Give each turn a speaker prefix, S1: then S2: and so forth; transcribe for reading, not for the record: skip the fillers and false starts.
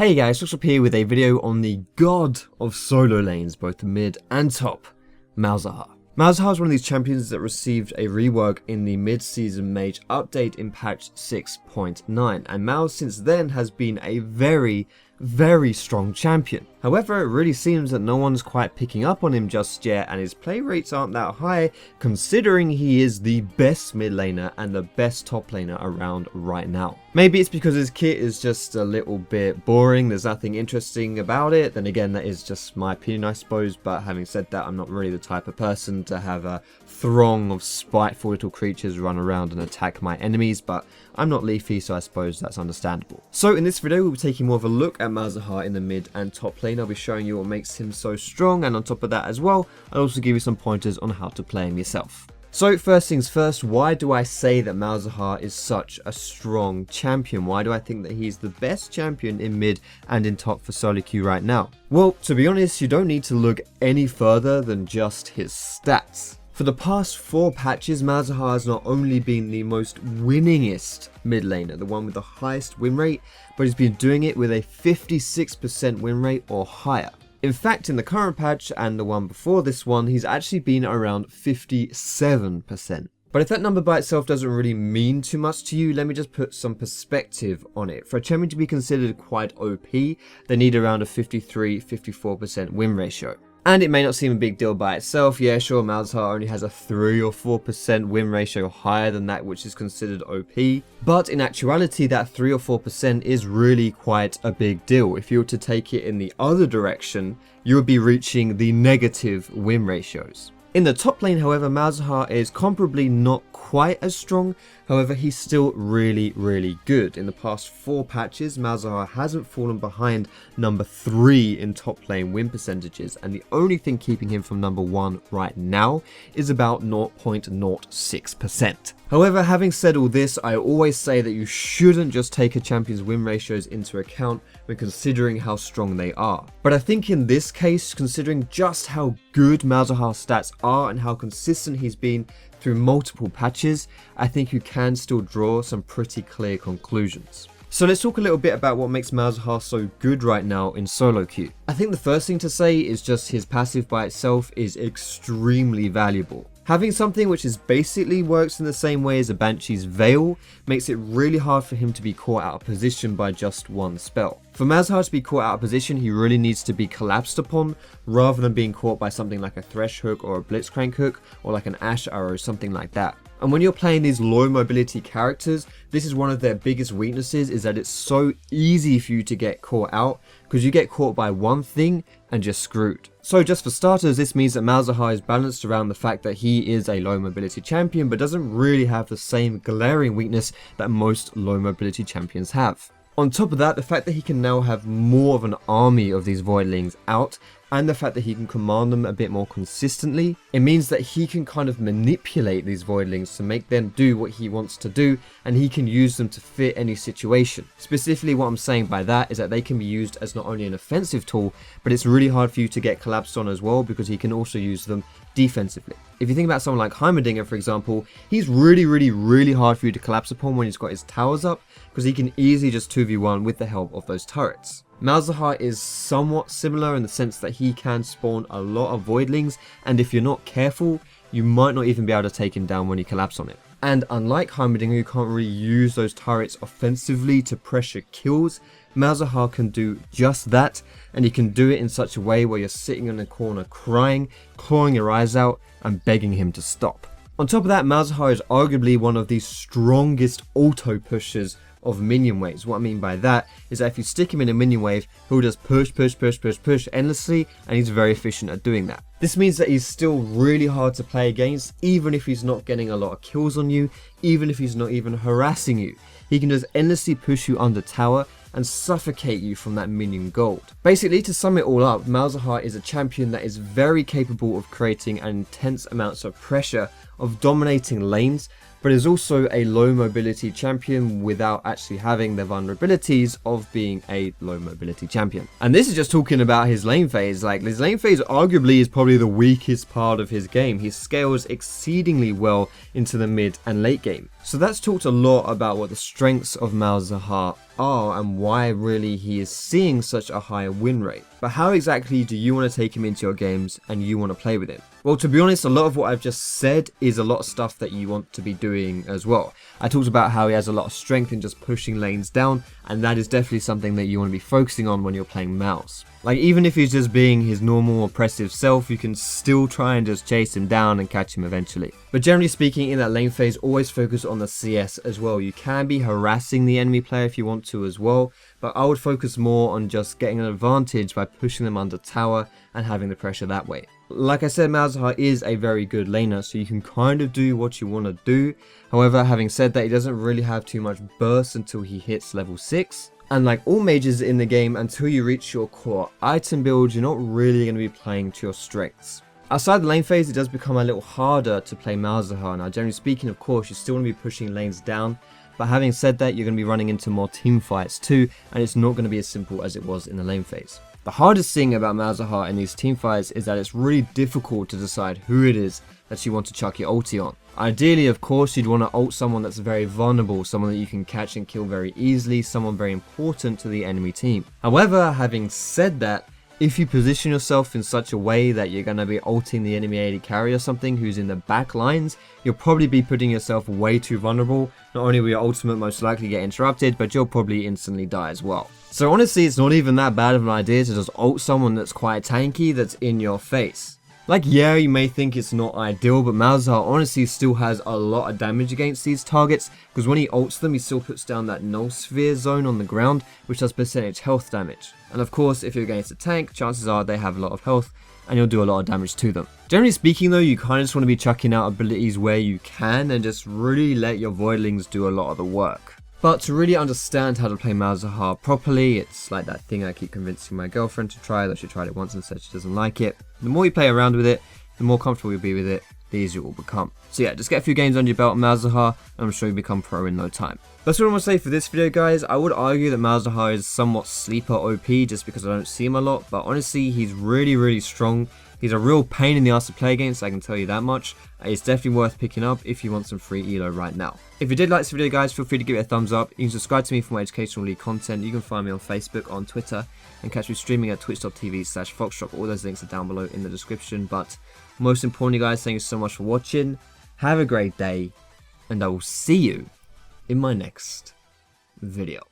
S1: Hey guys, Foxdrop here with a video on the god of solo lanes, both the mid and top, Malzahar. Malzahar is one of these champions that received a rework in the mid-season mage update in patch 6.9, and Mal since then has been a very strong champion. However, it really seems that no one's quite picking up on him just yet, and his play rates aren't that high considering he is the best mid laner and the best top laner around right now. Maybe it's because his kit is just a little bit boring, there's nothing interesting about it. Then again, that is just my opinion, I suppose, but having said that, I'm not really the type of person to have a throng of spiteful little creatures run around and attack my enemies, but I'm not Leafy, so I suppose that's understandable. So in this video, we'll be taking more of a look at Malzahar in the mid and top lane. I'll be showing you what makes him so strong, and on top of that as well, I'll also give you some pointers on how to play him yourself. So first things first, why do I say that Malzahar is such a strong champion? Why do I think that he's the best champion in mid and in top for solo queue right now? Well, to be honest, you don't need to look any further than just his stats. For the past 4 patches, Malzahar has not only been the most winningest mid laner, the one with the highest win rate, but he's been doing it with a 56% win rate or higher. In fact, in the current patch and the one before this one, he's actually been around 57%. But if that number by itself doesn't really mean too much to you, let me just put some perspective on it. For a champion to be considered quite OP, they need around a 53-54% win ratio. And it may not seem a big deal by itself. Yeah, sure, Malzahar only has a 3 or 4% win ratio higher than that which is considered OP. But in actuality, that 3 or 4% is really quite a big deal. If you were to take it in the other direction, you would be reaching the negative win ratios. In the top lane, however, Malzahar is comparably not quite as strong. However, he's still really good. In the past 4 patches, Malzahar hasn't fallen behind number 3 in top lane win percentages, and the only thing keeping him from number 1 right now is about 0.06%. However, having said all this, I always say that you shouldn't just take a champion's win ratios into account when considering how strong they are. But I think in this case, considering just how good Malzahar's stats are and how consistent he's been through multiple patches, I think you can still draw some pretty clear conclusions. So let's talk a little bit about what makes Malzahar so good right now in solo queue. I think the first thing to say is just his passive by itself is extremely valuable. Having something which is basically works in the same way as a Banshee's Veil makes it really hard for him to be caught out of position by just one spell. For Malzahar to be caught out of position, he really needs to be collapsed upon rather than being caught by something like a Thresh hook or a Blitzcrank hook or like an Ash arrow, something like that. And when you're playing these low mobility characters, this is one of their biggest weaknesses, is that it's so easy for you to get caught out because you get caught by one thing and just screwed. So just for starters, this means that Malzahar is balanced around the fact that he is a low mobility champion but doesn't really have the same glaring weakness that most low mobility champions have. On top of that, the fact that he can now have more of an army of these voidlings out, and the fact that he can command them a bit more consistently, it means that he can kind of manipulate these voidlings to make them do what he wants to do, and he can use them to fit any situation. Specifically, what I'm saying by that is that they can be used as not only an offensive tool, but it's really hard for you to get collapsed on as well because he can also use them defensively. If you think about someone like Heimerdinger, for example, he's really hard for you to collapse upon when he's got his towers up because he can easily just 2v1 with the help of those turrets. Malzahar is somewhat similar in the sense that he can spawn a lot of voidlings, and if you're not careful, you might not even be able to take him down when you collapse on it. And unlike Heimerdinger, you can't really use those turrets offensively to pressure kills, Malzahar can do just that, and he can do it in such a way where you're sitting in a corner crying, clawing your eyes out, and begging him to stop. On top of that, Malzahar is arguably one of the strongest auto pushers of minion waves. What I mean by that is that if you stick him in a minion wave, he'll just push endlessly, and he's very efficient at doing that. This means that he's still really hard to play against, even if he's not getting a lot of kills on you, even if he's not even harassing you. He can just endlessly push you under tower and suffocate you from that minion gold. Basically, to sum it all up, Malzahar is a champion that is very capable of creating intense amounts of pressure of dominating lanes, but is also a low mobility champion without actually having the vulnerabilities of being a low mobility champion. And this is just talking about his lane phase. Like, his lane phase arguably is probably the weakest part of his game. He scales exceedingly well into the mid and late game. So that's talked a lot about what the strengths of Malzahar are and why really he is seeing such a high win rate. But how exactly do you want to take him into your games and you want to play with him? Well, to be honest, a lot of what I've just said is a lot of stuff that you want to be doing as well. I talked about how he has a lot of strength in just pushing lanes down, and that is definitely something that you want to be focusing on when you're playing Malz. Like, even if he's just being his normal oppressive self, you can still try and just chase him down and catch him eventually. But generally speaking, in that lane phase, always focus on the CS as well. You can be harassing the enemy player if you want to as well, but I would focus more on just getting an advantage by pushing them under tower and having the pressure that way. Like I said, Malzahar is a very good laner, so you can kind of do what you want to do. However, having said that, he doesn't really have too much burst until he hits level 6. And like all mages in the game, until you reach your core item build, you're not really going to be playing to your strengths. Outside the lane phase, it does become a little harder to play Malzahar. Now, generally speaking, of course, you still want to be pushing lanes down. But having said that, you're going to be running into more team fights too, and it's not going to be as simple as it was in the lane phase. The hardest thing about Malzahar in these team fights is that it's really difficult to decide who it is that you want to chuck your ulti on. Ideally, of course, you'd want to ult someone that's very vulnerable, someone that you can catch and kill very easily, someone very important to the enemy team. However, having said that, if you position yourself in such a way that you're going to be ulting the enemy AD carry or something who's in the back lines, you'll probably be putting yourself way too vulnerable. Not only will your ultimate most likely get interrupted, but you'll probably instantly die as well. So honestly, it's not even that bad of an idea to just ult someone that's quite tanky that's in your face. Like, yeah, you may think it's not ideal, but Malzahar honestly still has a lot of damage against these targets, because when he ults them, he still puts down that null sphere zone on the ground, which does percentage health damage. And of course, if you're against a tank, chances are they have a lot of health, and you'll do a lot of damage to them. Generally speaking though, you kind of just want to be chucking out abilities where you can, and just really let your voidlings do a lot of the work. But to really understand how to play Malzahar properly, it's like that thing I keep convincing my girlfriend to try, though she tried it once and said she doesn't like it. The more you play around with it, the more comfortable you'll be with it, the easier it will become. So yeah, just get a few games under your belt on Malzahar, and I'm sure you'll become pro in no time. That's what I want to say for this video, guys. I would argue that Malzahar is somewhat sleeper OP just because I don't see him a lot, but honestly, he's really strong. He's a real pain in the ass to play against, I can tell you that much. It's definitely worth picking up if you want some free elo right now. If you did like this video, guys, feel free to give it a thumbs up. You can subscribe to me for more educational league content. You can find me on Facebook, on Twitter, and catch me streaming at twitch.tv/Foxdrop. All those links are down below in the description. But most importantly, guys, thank you so much for watching. Have a great day, and I will see you in my next video.